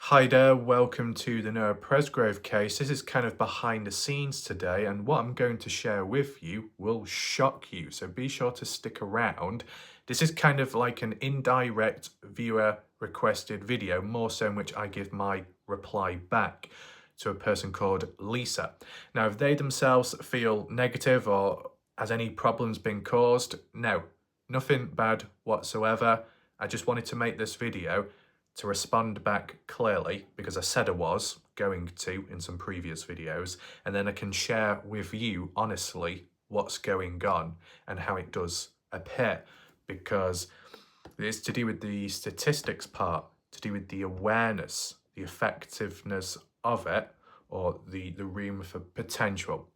Hi there, welcome to the Noah Presgrove case. This is kind of behind the scenes today, and what I'm going to share with you will shock you, so be sure to stick around. This is kind of like an indirect viewer requested video, more so in which I give my reply back to a person called Lisa. Now, if they themselves feel negative or has any problems been caused, no, nothing bad whatsoever. I just wanted to make this video to respond back clearly, because I said I was going to in some previous videos, and then I can share with you honestly what's going on and how it does appear, because it's to do with the statistics part, to do with the awareness, the effectiveness of it, or the room for potential.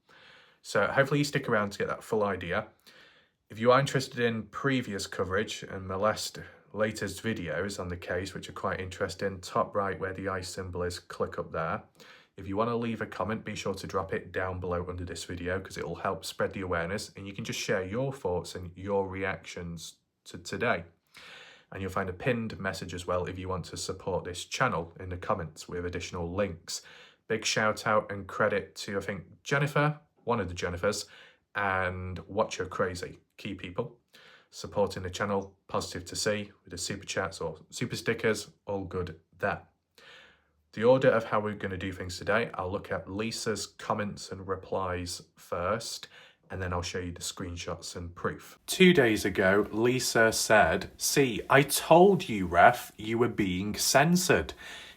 So hopefully you stick around to get that full idea. If you are interested in previous coverage and the latest videos on the case, which are quite interesting, top right where the eye symbol is, click up there. If you want to leave a comment, be sure to drop it down below under this video, because it will help spread the awareness, and you can just share your thoughts and your reactions to today. And you'll find a pinned message as well if you want to support this channel in the comments with additional links. Big shout out and credit to, I think, Jennifer, one of the Jennifers, and Watcher Crazy, key people supporting the channel. Positive to see with the super chats or super stickers, all good there. The order of how we're going to do things today, I'll look at Lisa's comments and replies first, and then I'll show you the screenshots and proof. 2 days ago, Lisa said, "See, I told you, Ref, you were being censored.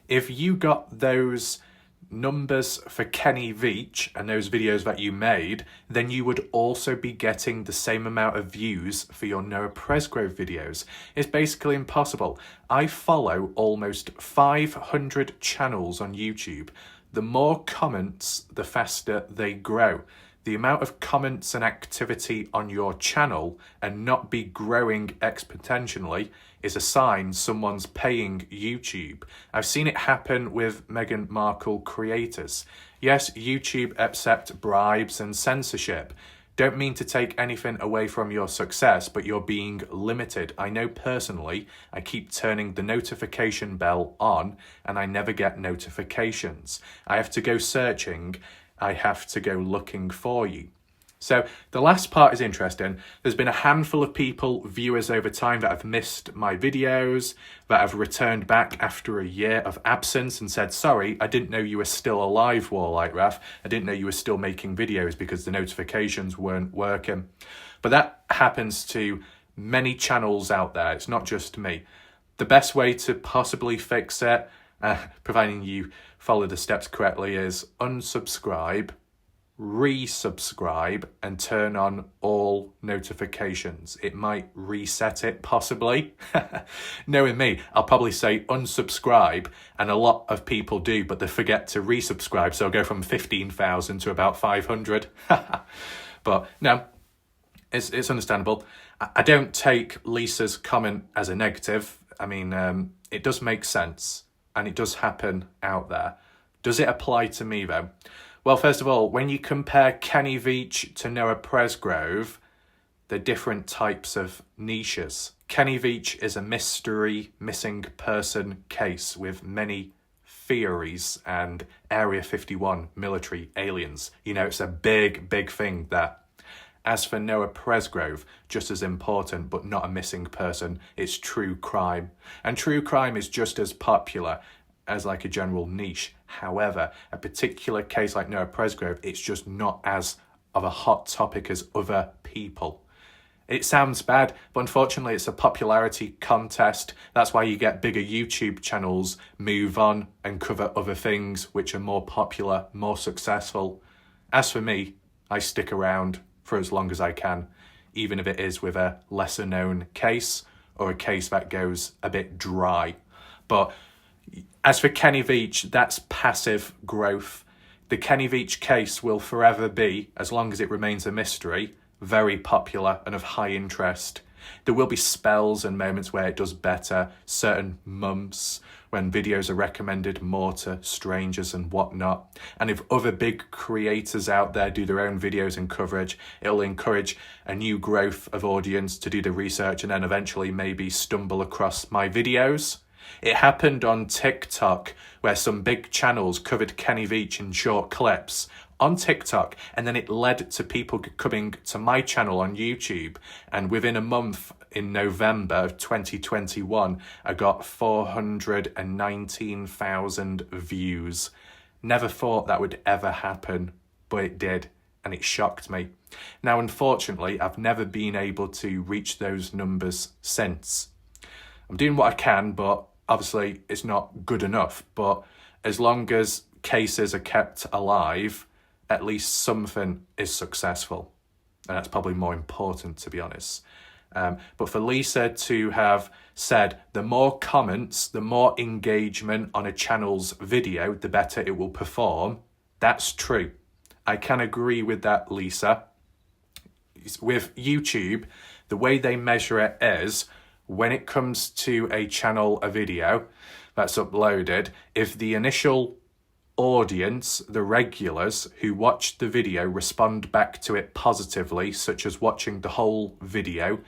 If you got those numbers for Kenny Veach and those videos that you made, then you would also be getting the same amount of views for your Noah Presgrove videos. It's basically impossible. I follow almost 500 channels on YouTube. The more comments, the faster they grow. The amount of comments and activity on your channel and not be growing exponentially is a sign someone's paying YouTube. I've seen it happen with Meghan Markle creators. Yes, YouTube accept bribes and censorship. Don't mean to take anything away from your success, but you're being limited. I know personally, I keep turning the notification bell on and I never get notifications. I have to go searching. I have to go looking for you." So the last part is interesting. There's been a handful of people, viewers over time, that have missed my videos, that have returned back after a year of absence and said, "Sorry, I didn't know you were still alive, Warlight Ref. I didn't know you were still making videos because the notifications weren't working." But that happens to many channels out there. It's not just me. The best way to possibly fix it, providing you follow the steps correctly, is unsubscribe, resubscribe, and turn on all notifications. It might reset it, possibly. Knowing me, I'll probably say unsubscribe, and a lot of people do, but they forget to resubscribe, so I'll go from 15,000 to about 500. But no, it's understandable. I don't take Lisa's comment as a negative. I mean, it does make sense, and it does happen out there. Does it apply to me, though? Well, first of all, when you compare Kenny Veach to Noah Presgrove, they're different types of niches. Kenny Veach is a mystery missing person case with many theories and Area 51 military aliens. You know, it's a big, big thing there. As for Noah Presgrove, just as important but not a missing person, it's true crime. And true crime is just as popular as like a general niche. However, a particular case like Noah Presgrove, it's just not as of a hot topic as other people. It sounds bad, but unfortunately it's a popularity contest. That's why you get bigger YouTube channels move on and cover other things which are more popular, more successful. As for me, I stick around for as long as I can, even if it is with a lesser known case or a case that goes a bit dry. But as for Kenny Veach, that's passive growth. The Kenny Veach case will forever be, as long as it remains a mystery, very popular and of high interest. There will be spells and moments where it does better, certain months when videos are recommended more to strangers and whatnot. And if other big creators out there do their own videos and coverage, it'll encourage a new growth of audience to do the research and then eventually maybe stumble across my videos. It happened on TikTok, where some big channels covered Kenny Veach in short clips on TikTok, and then it led to people coming to my channel on YouTube, and within a month, in November of 2021, I got 419,000 views. Never thought that would ever happen, but it did, and it shocked me. Now, unfortunately, I've never been able to reach those numbers since. I'm doing what I can, but obviously it's not good enough. But as long as cases are kept alive, at least something is successful. And that's probably more important, to be honest. But for Lisa to have said the more comments, the more engagement on a channel's video, the better it will perform, that's true. I can agree with that, Lisa. With YouTube, the way they measure it is, when it comes to a channel, a video that's uploaded, if the initial audience, the regulars who watched the video, respond back to it positively, such as watching the whole video,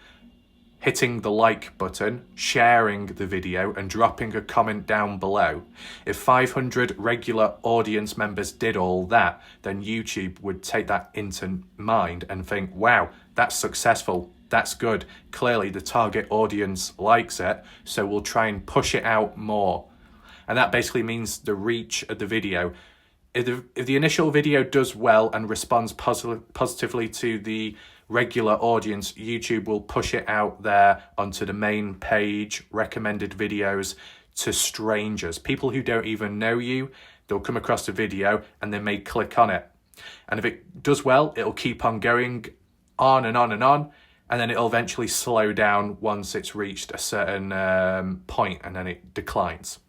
hitting the like button, sharing the video, and dropping a comment down below. If 500 regular audience members did all that, then YouTube would take that into mind and think, wow, that's successful, that's good. Clearly the target audience likes it, so we'll try and push it out more. And that basically means the reach of the video. If the initial video does well and responds positively to the regular audience, YouTube will push it out there onto the main page, recommended videos to strangers. People who don't even know you, they'll come across the video and they may click on it. And if it does well, it'll keep on going on and on and on. And then it'll eventually slow down once it's reached a certain point, and then it declines.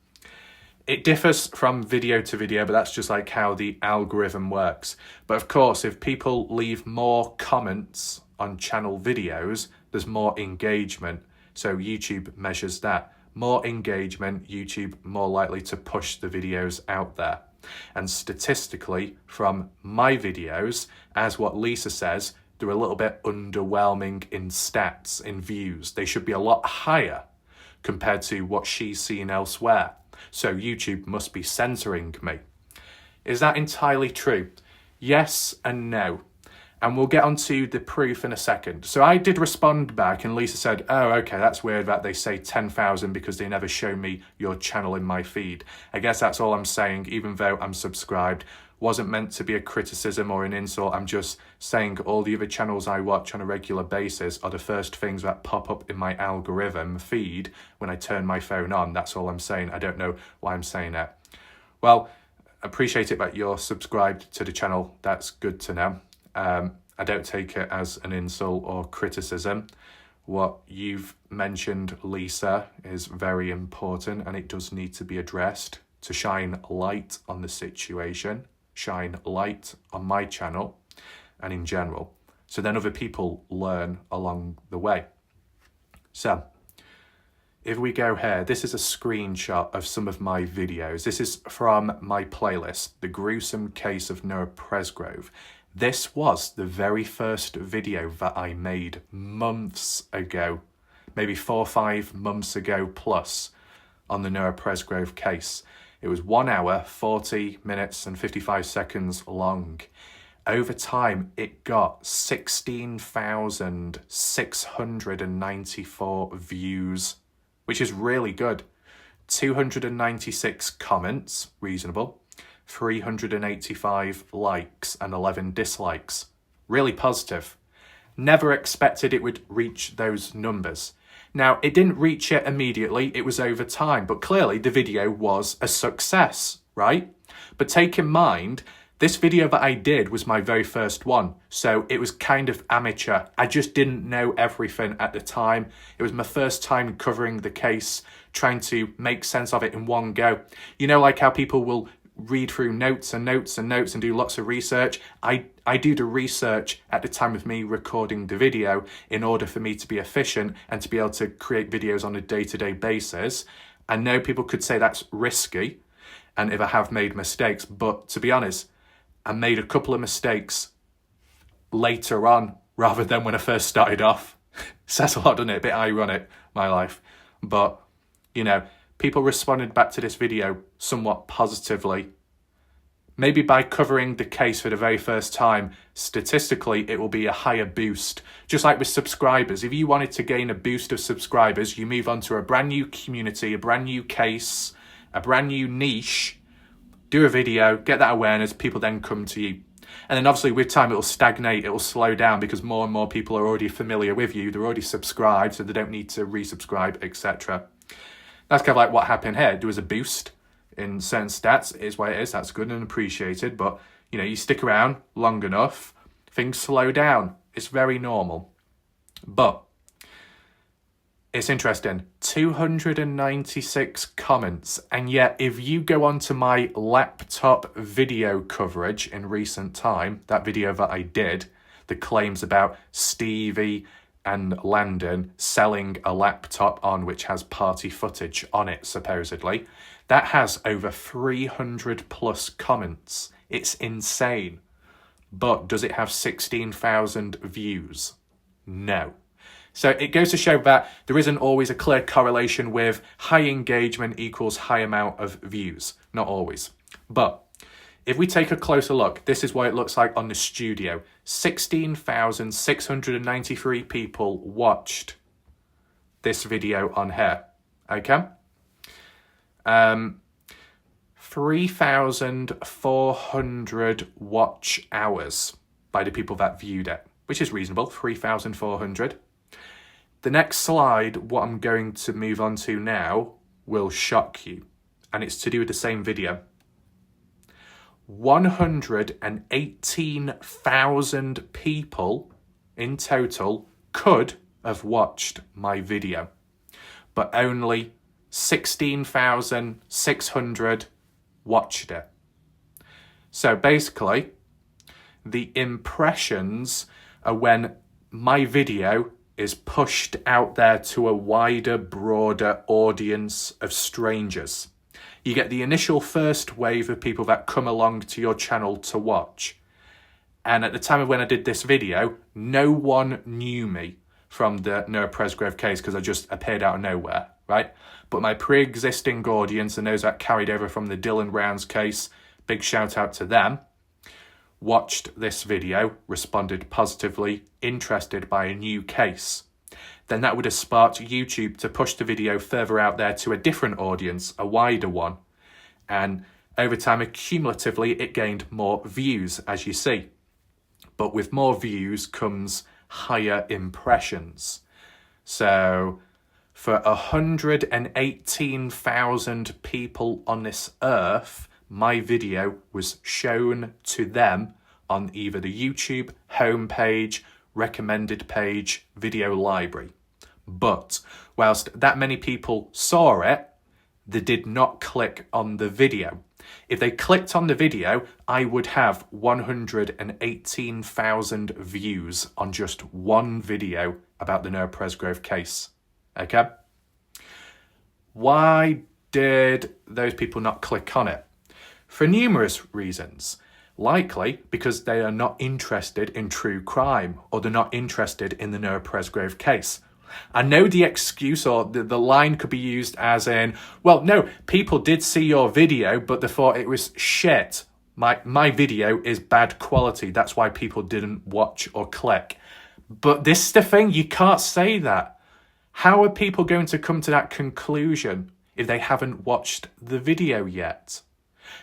It differs from video to video, but that's just like how the algorithm works. But of course, if people leave more comments on channel videos, there's more engagement. So YouTube measures that. More engagement, YouTube more likely to push the videos out there. And statistically, from my videos, as what Lisa says, they're a little bit underwhelming in stats, in views. They should be a lot higher compared to what she's seen elsewhere. So YouTube must be censoring me. Is that entirely true? Yes and no. And we'll get onto the proof in a second. So I did respond back, and Lisa said, oh, okay, that's weird that they say 10,000 because they never show me your channel in my feed. I guess that's all I'm saying, even though I'm subscribed. Wasn't meant to be a criticism or an insult. I'm just saying all the other channels I watch on a regular basis are the first things that pop up in my algorithm feed when I turn my phone on. That's all I'm saying. I don't know why I'm saying it. Well, appreciate it that you're subscribed to the channel. That's good to know. I don't take it as an insult or criticism. What you've mentioned, Lisa, is very important, and it does need to be addressed to shine light on the situation, shine light on my channel and in general, so then other people learn along the way. So if we go here, this is a screenshot of some of my videos. This is from my playlist, The Gruesome Case of Noah Presgrove. This was the very first video that I made months ago, maybe 4 or 5 months ago plus, on the Noah Presgrove case. It was 1 hour, 40 minutes and 55 seconds long. Over time, it got 16,694 views, which is really good. 296 comments, reasonable. 385 likes and 11 dislikes. Really positive. Never expected it would reach those numbers. Now, it didn't reach it immediately, it was over time, but clearly the video was a success, right? But take in mind, this video that I did was my very first one, so it was kind of amateur. I just didn't know everything at the time. It was my first time covering the case, trying to make sense of it in one go. You know, like how people will read through notes and notes and notes and do lots of research. I do the research at the time of me recording the video in order for me to be efficient and to be able to create videos on a day-to-day basis. I know people could say that's risky, and if I have made mistakes, but to be honest, I made a couple of mistakes later on rather than when I first started off. Says a lot, doesn't it? A bit ironic, my life. But, you know, people responded back to this video somewhat positively. Maybe by covering the case for the very first time, statistically, it will be a higher boost. Just like with subscribers, if you wanted to gain a boost of subscribers, you move on to a brand new community, a brand new case, a brand new niche, do a video, get that awareness, people then come to you. And then obviously with time, it'll stagnate, it'll slow down because more and more people are already familiar with you. They're already subscribed, so they don't need to resubscribe, etc. That's kind of like what happened here. There was a boost in certain stats. It is what it is. That's good and appreciated. But, you know, you stick around long enough, things slow down. It's very normal. But it's interesting. 296 comments. And yet, if you go onto my laptop video coverage in recent time, that video that I did, the claims about Stevie and Landon selling a laptop on which has party footage on it, supposedly, that has over 300 plus comments. It's insane. But does it have 16,000 views? No. So it goes to show that there isn't always a clear correlation with high engagement equals high amount of views. Not always. But if we take a closer look, this is what it looks like on the studio. 16,693 people watched this video on here. Okay? 3,400 watch hours by the people that viewed it, which is reasonable, 3,400. The next slide, what I'm going to move on to now, will shock you. And it's to do with the same video. 118,000 people in total could have watched my video, but only 16,600 watched it. So basically, the impressions are when my video is pushed out there to a wider, broader audience of strangers. You get the initial first wave of people that come along to your channel to watch. And at the time of when I did this video, no one knew me from the Noah Presgrove case because I just appeared out of nowhere, right? But my pre-existing audience and those that carried over from the Dylan Rounds case, big shout out to them, watched this video, responded positively, interested by a new case. Then that would have sparked YouTube to push the video further out there to a different audience, a wider one. And over time, accumulatively, it gained more views, as you see. But with more views comes higher impressions. So for 118,000 people on this earth, my video was shown to them on either the YouTube homepage, recommended page, video library. But whilst that many people saw it, they did not click on the video. If they clicked on the video, I would have 118,000 views on just one video about the Noah Presgrove case. Okay? Why did those people not click on it? For numerous reasons. Likely because they are not interested in true crime or they're not interested in the Noah Presgrove case. I know the excuse or the line could be used as in, well, no, people did see your video, but they thought it was shit. My video is bad quality. That's why people didn't watch or click. But this is the thing, you can't say that. How are people going to come to that conclusion if they haven't watched the video yet?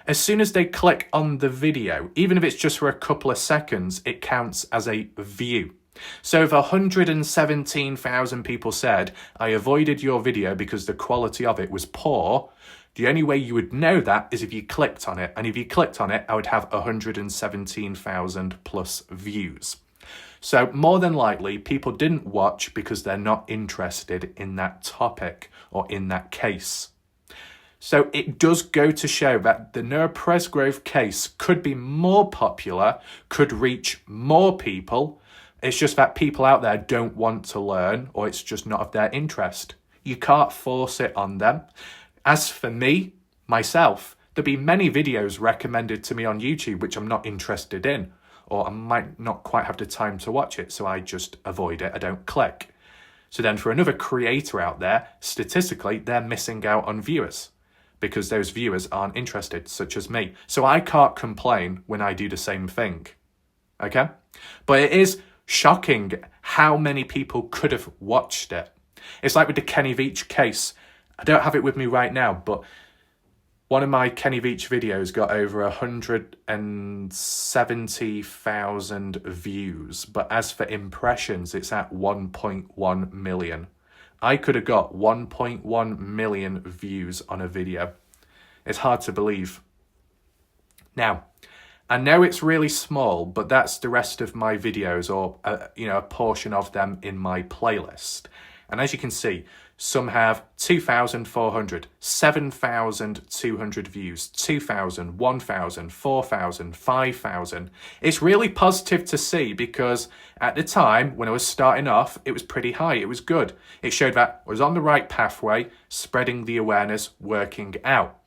As soon as they click on the video, even if it's just for a couple of seconds, it counts as a view. So if 117,000 people said, I avoided your video because the quality of it was poor, the only way you would know that is if you clicked on it. And if you clicked on it, I would have 117,000 plus views. So more than likely, people didn't watch because they're not interested in that topic or in that case. So it does go to show that the Noah Presgrove case could be more popular, could reach more people. It's just that people out there don't want to learn, or it's just not of their interest. You can't force it on them. As for me, myself, there'll be many videos recommended to me on YouTube which I'm not interested in, or I might not quite have the time to watch it, so I just avoid it, I don't click. So then for another creator out there, statistically, they're missing out on viewers because those viewers aren't interested, such as me. So I can't complain when I do the same thing, okay? But it is shocking how many people could have watched it. It's like with the Kenny Veach case. I don't have it with me right now, but one of my Kenny Veach videos got over 170,000 views. But as for impressions, it's at 1.1 million. I could have got 1.1 million views on a video. It's hard to believe. Now, I know it's really small, but that's the rest of my videos, or a portion of them in my playlist. And as you can see, some have 2,400, 7,200 views, 2,000, 1,000, 4,000, 5,000. It's really positive to see because at the time when I was starting off, it was pretty high. It was good. It showed that I was on the right pathway, spreading the awareness, working out.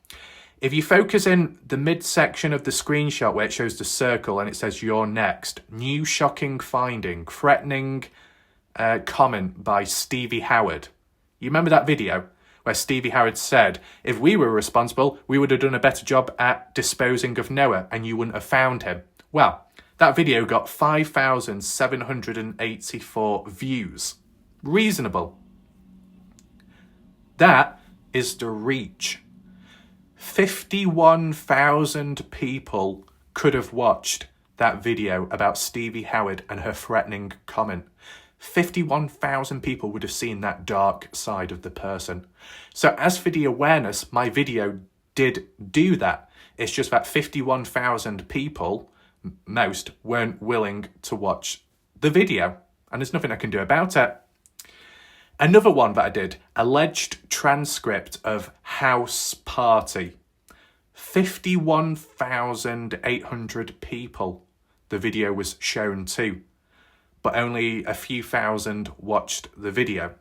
If you focus in the midsection of the screenshot where it shows the circle and it says "You're next," new shocking finding, threatening comment by Stevie Howard. You remember that video where Stevie Howard said, if we were responsible, we would have done a better job at disposing of Noah and you wouldn't have found him. Well, that video got 5,784 views. Reasonable. That is the reach. 51,000 people could have watched that video about Stevie Howard and her threatening comment. 51,000 people would have seen that dark side of the person. So as for the awareness, my video did do that. It's just that 51,000 people, most, weren't willing to watch the video. And there's nothing I can do about it. Another one that I did, alleged transcript of house party. 51,800 people the video was shown to, but only a few thousand watched the video.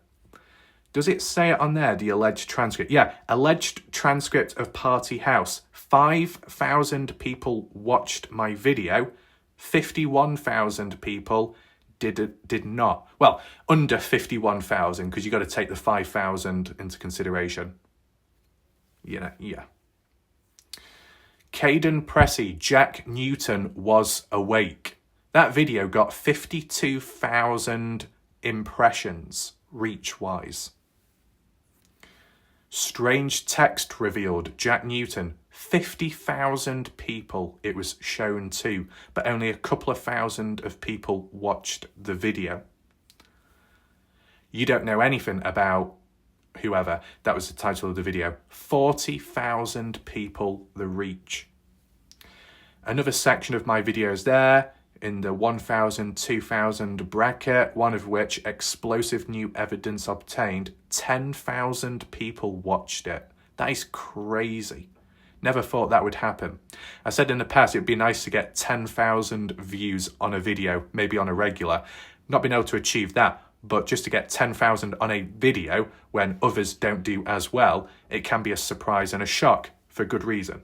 Does it say it on there, the alleged transcript? Yeah, alleged transcript of party house. 5,000 people watched my video. 51,000 people did not. Well, under 51,000, because you got to take the 5,000 into consideration. Yeah. Caden Pressey, Jack Newton was awake. That video got 52,000 impressions, reach-wise. Strange text revealed, Jack Newton. 50,000 people it was shown to, but only a couple of thousand of people watched the video. You don't know anything about whoever. That was the title of the video. 40,000 people the reach. Another section of my videos there, in the 1,000, 2,000 bracket, one of which, explosive new evidence obtained, 10,000 people watched it. That is crazy. Never thought that would happen. I said in the past it would be nice to get 10,000 views on a video, maybe on a regular. Not been able to achieve that, but just to get 10,000 on a video when others don't do as well, it can be a surprise and a shock for good reason.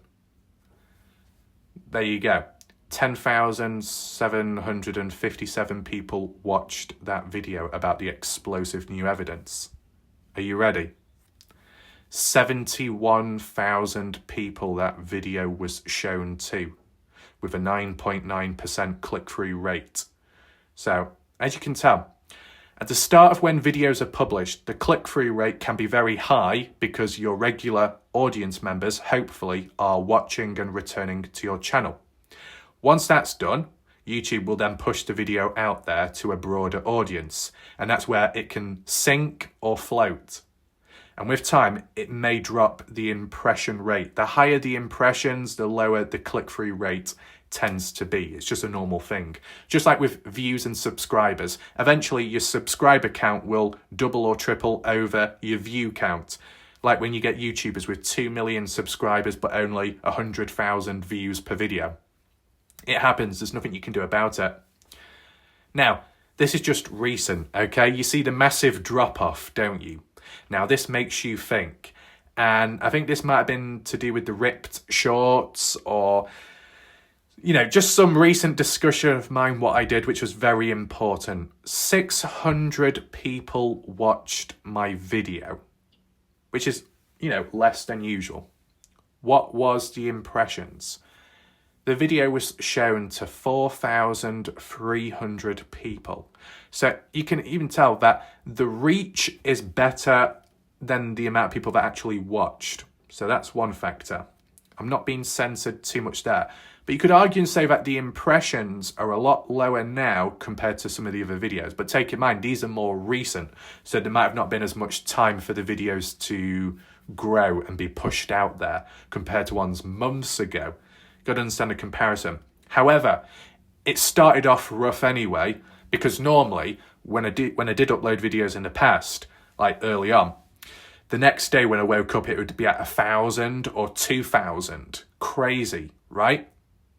There you go. 10,757 people watched that video about the explosive new evidence. Are you ready? 71,000 people that video was shown to, with a 9.9% click-through rate. So, as you can tell, at the start of when videos are published, the click-through rate can be very high because your regular audience members, hopefully, are watching and returning to your channel. Once that's done, YouTube will then push the video out there to a broader audience, and that's where it can sink or float. And with time, it may drop the impression rate. The higher the impressions, the lower the click-through rate tends to be. It's just a normal thing. Just like with views and subscribers, eventually your subscriber count will double or triple over your view count. Like when you get YouTubers with 2 million subscribers but only 100,000 views per video. It happens, there's nothing you can do about it. Now, this is just recent, okay? You see the massive drop-off, don't you? Now, this makes you think. And I think this might have been to do with the ripped shorts or Just some recent discussion of mine, what I did, which was very important. 600 people watched my video, which is, less than usual. What was the impressions? The video was shown to 4,300 people. So you can even tell that the reach is better than the amount of people that actually watched. So that's one factor. I'm not being censored too much there. But you could argue and say that the impressions are a lot lower now compared to some of the other videos. But take in mind, these are more recent. So there might have not been as much time for the videos to grow and be pushed out there compared to ones months ago. Got to understand the comparison. However, it started off rough anyway, because normally when I did upload videos in the past, like early on, the next day when I woke up, it would be at 1,000 or 2,000. Crazy, right?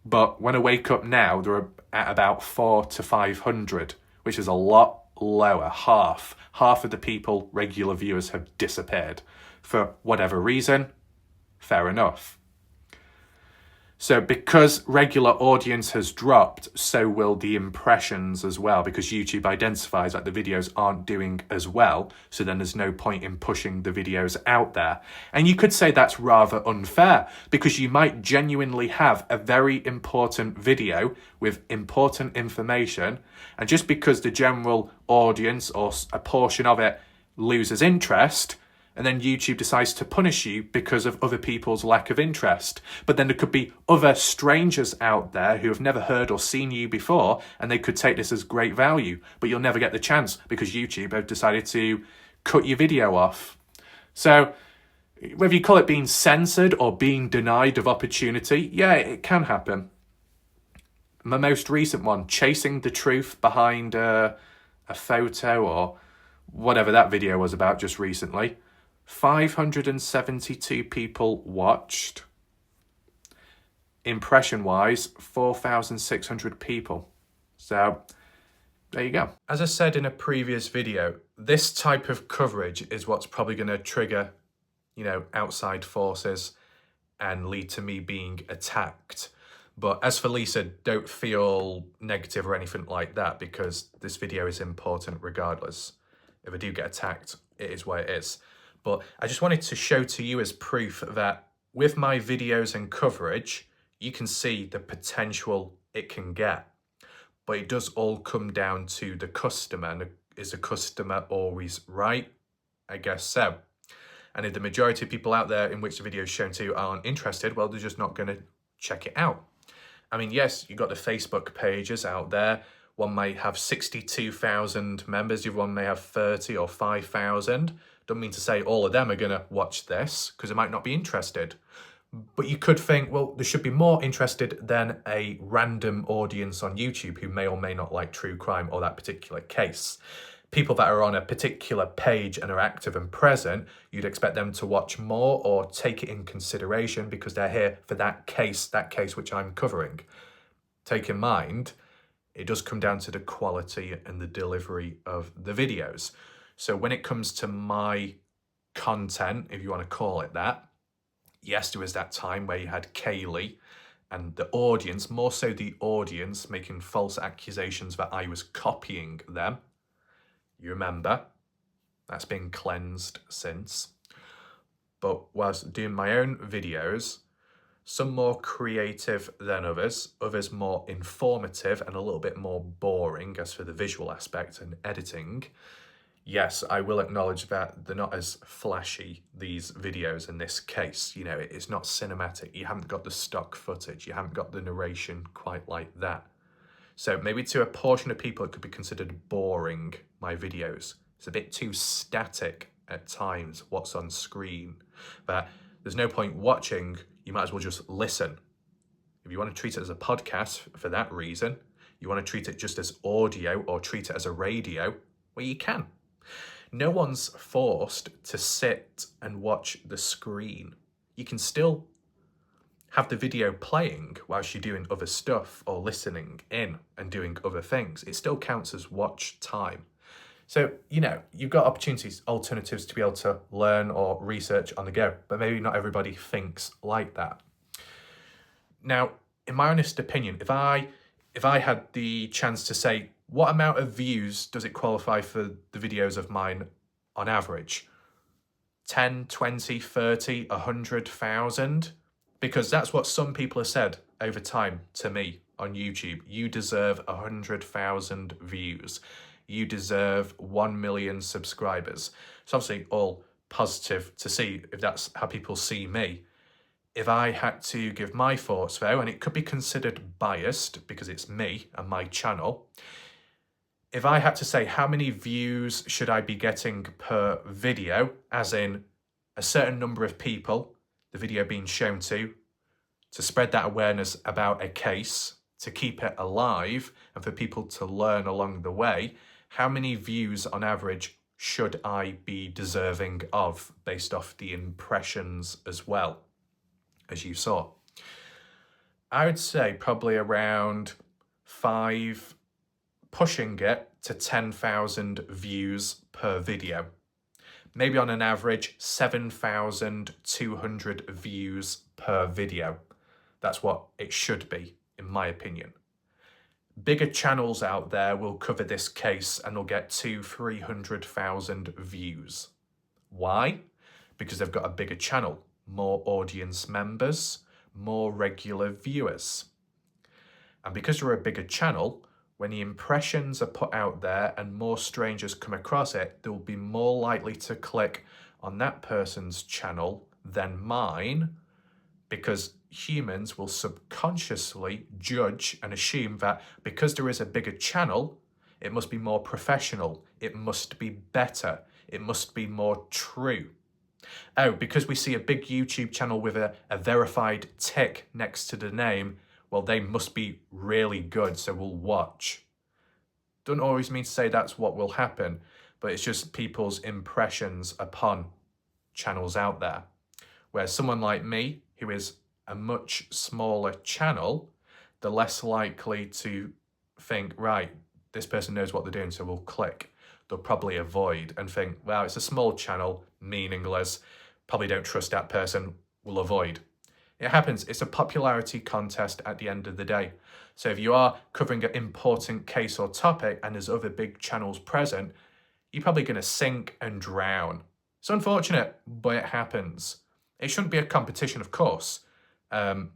But when I wake up now, they're at about 400 to 500, which is a lot lower. Half of the people, regular viewers, have disappeared. For whatever reason, fair enough. So because regular audience has dropped, so will the impressions as well, because YouTube identifies that the videos aren't doing as well, so then there's no point in pushing the videos out there. And you could say that's rather unfair, because you might genuinely have a very important video with important information, and just because the general audience or a portion of it loses interest, and then YouTube decides to punish you because of other people's lack of interest. But then there could be other strangers out there who have never heard or seen you before, and they could take this as great value, but you'll never get the chance because YouTube have decided to cut your video off. So whether you call it being censored or being denied of opportunity, yeah, it can happen. My most recent one, chasing the truth behind a photo or whatever that video was about just recently. 572 people watched. Impression-wise, 4,600 people. So, there you go. As I said in a previous video, this type of coverage is what's probably going to trigger, outside forces and lead to me being attacked. But as for Lisa, don't feel negative or anything like that, because this video is important regardless. If I do get attacked, it is what it is. But I just wanted to show to you as proof that with my videos and coverage, you can see the potential it can get. But it does all come down to the customer. And is the customer always right? I guess so. And if the majority of people out there in which the video is shown to aren't interested, well, they're just not going to check it out. I mean, yes, you've got the Facebook pages out there. One might have 62,000 members, the other one may have 30 or 5,000. Don't mean to say all of them are going to watch this, because they might not be interested. But you could think, well, they should be more interested than a random audience on YouTube who may or may not like true crime or that particular case. People that are on a particular page and are active and present, you'd expect them to watch more or take it in consideration because they're here for that case which I'm covering. Take in mind, it does come down to the quality and the delivery of the videos. So when it comes to my content, if you want to call it that, yes, there was that time where you had Kaylee and the audience, more so the audience, making false accusations that I was copying them. You remember, that's been cleansed since. But whilst doing my own videos, some more creative than others more informative and a little bit more boring as for the visual aspect and editing. Yes, I will acknowledge that they're not as flashy, these videos in this case. It's not cinematic. You haven't got the stock footage. You haven't got the narration quite like that. So maybe to a portion of people, it could be considered boring, my videos. It's a bit too static at times, what's on screen. But there's no point watching. You might as well just listen. If you want to treat it as a podcast for that reason, you want to treat it just as audio or treat it as a radio, well, you can. No one's forced to sit and watch the screen. You can still have the video playing whilst you're doing other stuff or listening in and doing other things. It still counts as watch time. So, you've got opportunities, alternatives to be able to learn or research on the go, but maybe not everybody thinks like that. Now, in my honest opinion, if I had the chance to say what amount of views does it qualify for the videos of mine on average, 10, 20, 30, 100,000, because that's what some people have said over time to me on YouTube. You deserve 100,000 views. You deserve 1 million subscribers. It's obviously all positive to see if that's how people see me. If I had to give my thoughts though, and it could be considered biased because it's me and my channel, if I had to say how many views should I be getting per video, as in a certain number of people the video being shown to spread that awareness about a case, to keep it alive and for people to learn along the way, how many views on average should I be deserving of based off the impressions as well, as you saw? I would say probably around 5, pushing it to 10,000 views per video. Maybe on an average 7,200 views per video. That's what it should be, in my opinion. Bigger channels out there will cover this case and will get 200,000-300,000 views. Why? Because they've got a bigger channel, more audience members, more regular viewers. And because you're a bigger channel, when the impressions are put out there and more strangers come across it, they'll be more likely to click on that person's channel than mine, because humans will subconsciously judge and assume that because there is a bigger channel, it must be more professional, it must be better, it must be more true. Oh, because we see a big YouTube channel with a verified tick next to the name, well, they must be really good, so we'll watch. Doesn't always mean to say that's what will happen, but it's just people's impressions upon channels out there. Whereas someone like me, who is a much smaller channel, they're less likely to think, right, this person knows what they're doing, so we'll click. They'll probably avoid and think, well, it's a small channel, meaningless, probably don't trust that person, we'll avoid. It happens. It's a popularity contest at the end of the day. So if you are covering an important case or topic and there's other big channels present, you're probably going to sink and drown. It's unfortunate, but it happens. It shouldn't be a competition, of course. But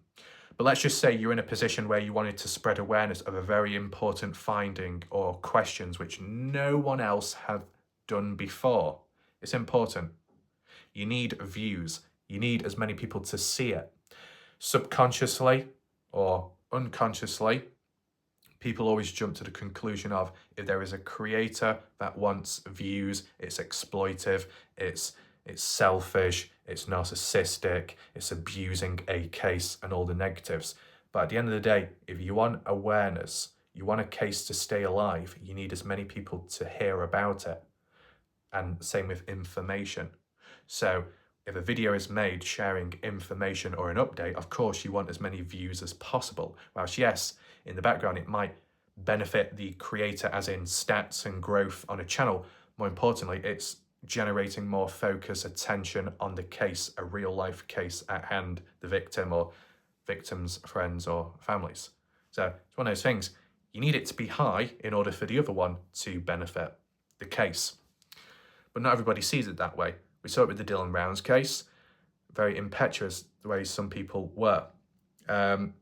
let's just say you're in a position where you wanted to spread awareness of a very important finding or questions which no one else have done before. It's important. You need views. You need as many people to see it. Subconsciously or unconsciously, people always jump to the conclusion of if there is a creator that wants views, it's exploitive, it's selfish, it's narcissistic, it's abusing a case and all the negatives. But at the end of the day, if you want awareness, you want a case to stay alive, you need as many people to hear about it. And same with information. So if a video is made sharing information or an update, of course you want as many views as possible. Whilst yes, in the background it might benefit the creator as in stats and growth on a channel, more importantly, it's generating more focus, attention on the case, a real life case at hand, the victim or victims' friends or families. So it's one of those things, you need it to be high in order for the other one to benefit the case. But not everybody sees it that way. We saw it with the Dylan Rounds case, very impetuous the way some people were. To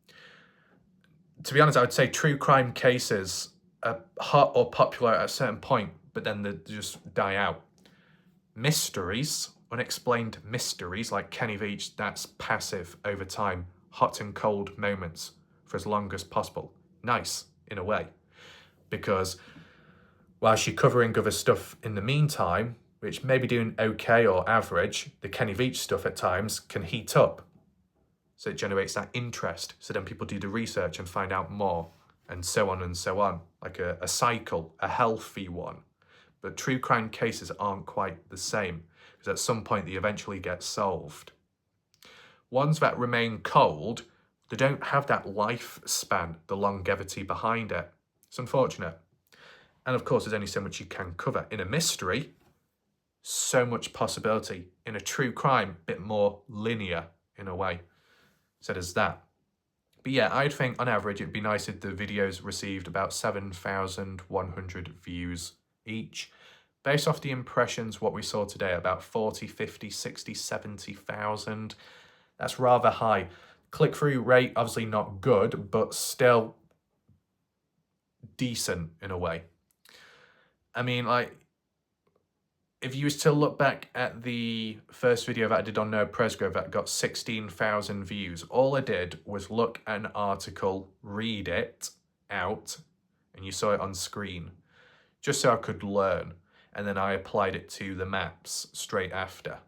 be honest, I would say true crime cases are hot or popular at a certain point, but then they just die out. Mysteries, unexplained mysteries like Kenny Veach, that's passive over time, hot and cold moments for as long as possible. Nice, in a way, because while you're covering other stuff in the meantime, which may be doing okay or average, the Kenny Veach stuff at times can heat up. So it generates that interest. So then people do the research and find out more, and so on, like a cycle, a healthy one. But true crime cases aren't quite the same, because at some point they eventually get solved. Ones that remain cold, they don't have that lifespan, the longevity behind it. It's unfortunate. And of course, there's only so much you can cover. In a mystery, so much possibility. In a true crime, a bit more linear in a way. So there's that. But But yeah, I'd think on average it'd be nice if the videos received about 7,100 views each. Based off the impressions, what we saw today, about 40, 50, 60, 70,000. That's rather high. Click-through rate, obviously not good, but still decent in a way. I mean, like, if you was to look back at the first video that I did on Noah Presgrove that got 16,000 views, all I did was look at an article, read it out, and you saw it on screen, just so I could learn, and then I applied it to the maps straight after.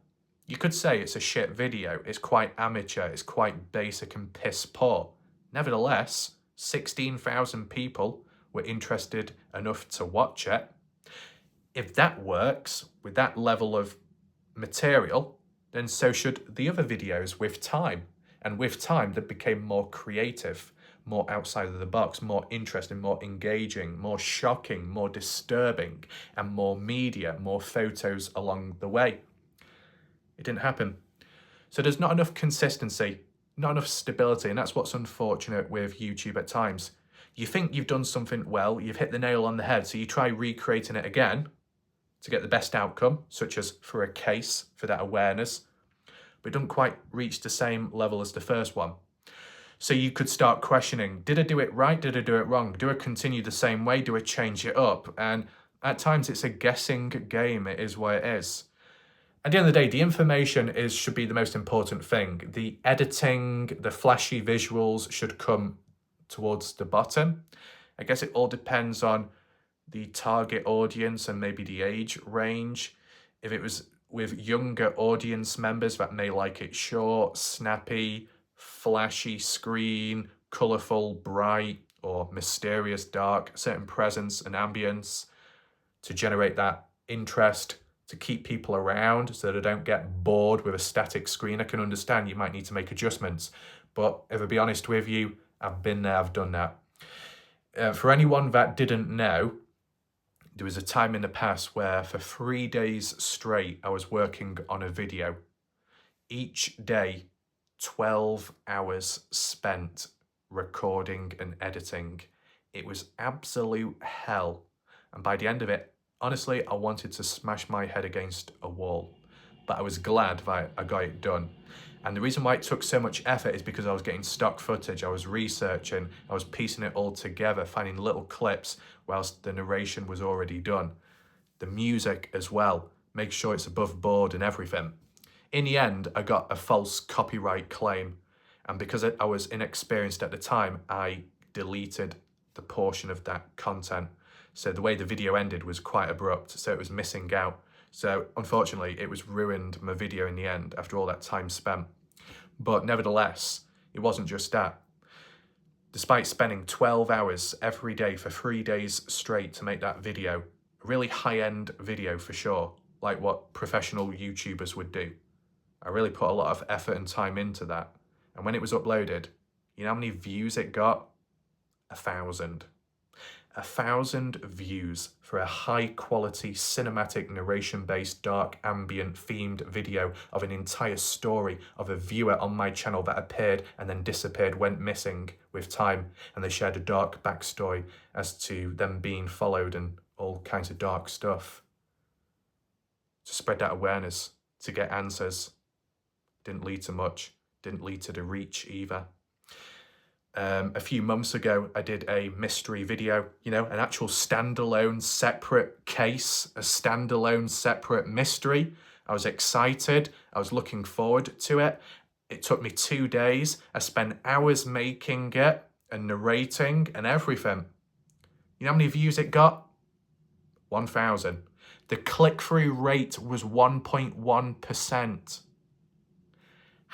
You could say it's a shit video, it's quite amateur, it's quite basic and piss poor. Nevertheless, 16,000 people were interested enough to watch it. If that works with that level of material, then so should the other videos with time. And with time, that became more creative, more outside of the box, more interesting, more engaging, more shocking, more disturbing, and more media, more photos along the way. It didn't happen. So there's not enough consistency, not enough stability, and that's what's unfortunate with YouTube at times. You think you've done something well, you've hit the nail on the head, so you try recreating it again to get the best outcome, such as for a case, for that awareness, but it doesn't quite reach the same level as the first one. So you could start questioning, did I do it right? Did I do it wrong? Do I continue the same way? Do I change it up? And at times it's a guessing game. It is what it is. At the end of the day, the information should be the most important thing. The editing, the flashy visuals should come towards the bottom. I guess it all depends on the target audience and maybe the age range. If it was with younger audience members that may like it short, snappy, flashy screen, colourful, bright, or mysterious, dark, certain presence and ambience to generate that interest, to keep people around so they don't get bored with a static screen. I can understand you might need to make adjustments, but if I be honest with you, I've been there, I've done that. For anyone that didn't know, there was a time in the past where for 3 days straight, I was working on a video. Each day, 12 hours spent recording and editing. It was absolute hell. And by the end of it, honestly, I wanted to smash my head against a wall. But I was glad that I got it done. And the reason why it took so much effort is because I was getting stock footage, I was researching, I was piecing it all together, finding little clips whilst the narration was already done. The music as well, make sure it's above board and everything. In the end, I got a false copyright claim. And because I was inexperienced at the time, I deleted the portion of that content. So the way the video ended was quite abrupt, so it was missing out. So unfortunately, it was ruined my video in the end after all that time spent. But nevertheless, it wasn't just that. Despite spending 12 hours every day for 3 days straight to make that video, a really high-end video for sure, like what professional YouTubers would do. I really put a lot of effort and time into that. And when it was uploaded, you know how many views it got? 1,000. 1,000 views for a high-quality cinematic narration-based dark ambient themed video of an entire story of a viewer on my channel that appeared and then disappeared, went missing with time, and they shared a dark backstory as to them being followed and all kinds of dark stuff. To spread that awareness, to get answers. Didn't lead to much, didn't lead to the reach either. A few months ago, I did a mystery video, you know, an actual standalone separate case, a standalone separate mystery. I was excited. I was looking forward to it. It took me 2 days. I spent hours making it and narrating and everything. You know how many views it got? 1,000. The click-through rate was 1.1%.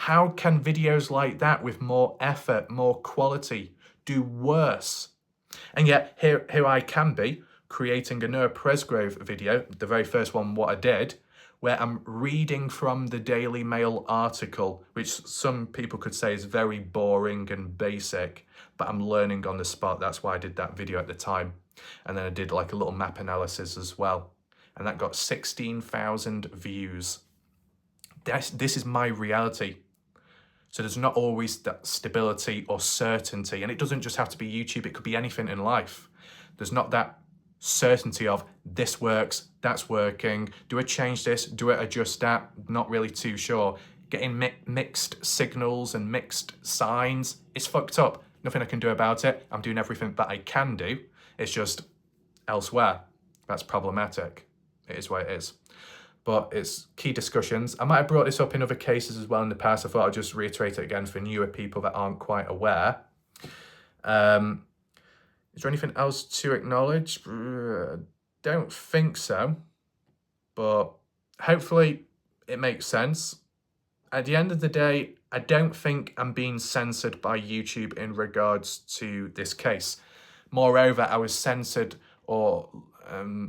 How can videos like that with more effort, more quality, do worse? And yet here I can be creating a Noah Presgrove video, the very first one what I did, where I'm reading from the Daily Mail article, which some people could say is very boring and basic, but I'm learning on the spot. That's why I did that video at the time. And then I did like a little map analysis as well. And that got 16,000 views. This is my reality. So there's not always that stability or certainty. And it doesn't just have to be YouTube, it could be anything in life. There's not that certainty of this works, that's working, do I change this, do I adjust that, not really too sure. Getting mixed signals and mixed signs, it's fucked up. Nothing I can do about it. I'm doing everything that I can do. It's just elsewhere. That's problematic. It is what it is. But it's key discussions. I might have brought this up in other cases as well in the past. I thought I'd just reiterate it again for newer people that aren't quite aware. Is there anything else to acknowledge? Don't think so. But hopefully it makes sense. At the end of the day, I don't think I'm being censored by YouTube in regards to this case. Moreover, I was censored or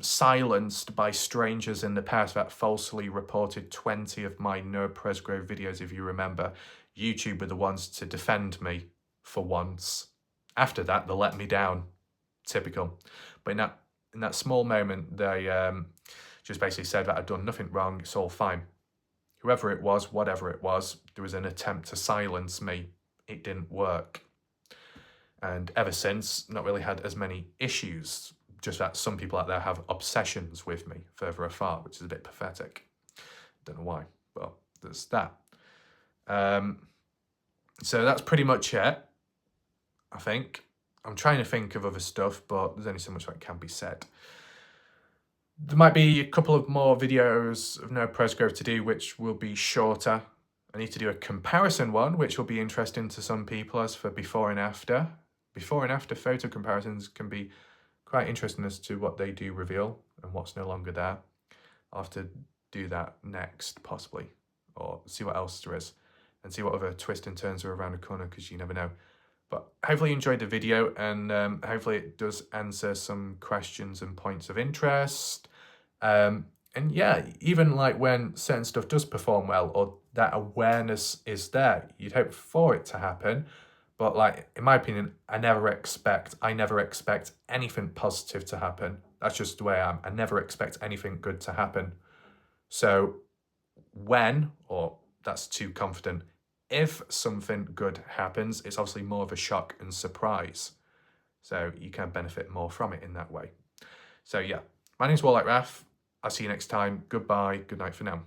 silenced by strangers in the past that falsely reported 20 of my Noah Presgrove videos, if you remember. YouTube were the ones to defend me for once. After that, they let me down. Typical. But in that small moment, they just basically said that I'd done nothing wrong, it's all fine. Whoever it was, whatever it was, there was an attempt to silence me. It didn't work. And ever since, not really had as many issues, just that some people out there have obsessions with me further afar, which is a bit pathetic. Don't know why, but there's that. So that's pretty much it, I think. I'm trying to think of other stuff, but there's only so much that can be said. There might be a couple of more videos of Noah Presgrove to do, which will be shorter. I need to do a comparison one, which will be interesting to some people as for before and after. Before and after photo comparisons can be quite interesting as to what they do reveal and what's no longer there. I'll have to do that next, possibly, or see what else there is and see what other twists and turns are around the corner, because you never know. But hopefully you enjoyed the video, and hopefully it does answer some questions and points of interest. And yeah, even like when certain stuff does perform well, or that awareness is there, you'd hope for it to happen. But like, in my opinion, I never expect anything positive to happen. That's just the way I am. I never expect anything good to happen. So when, or that's too confident, if something good happens, it's obviously more of a shock and surprise. So you can benefit more from it in that way. So yeah, my name's Warlike Raf. I'll see you next time. Goodbye. Good night for now.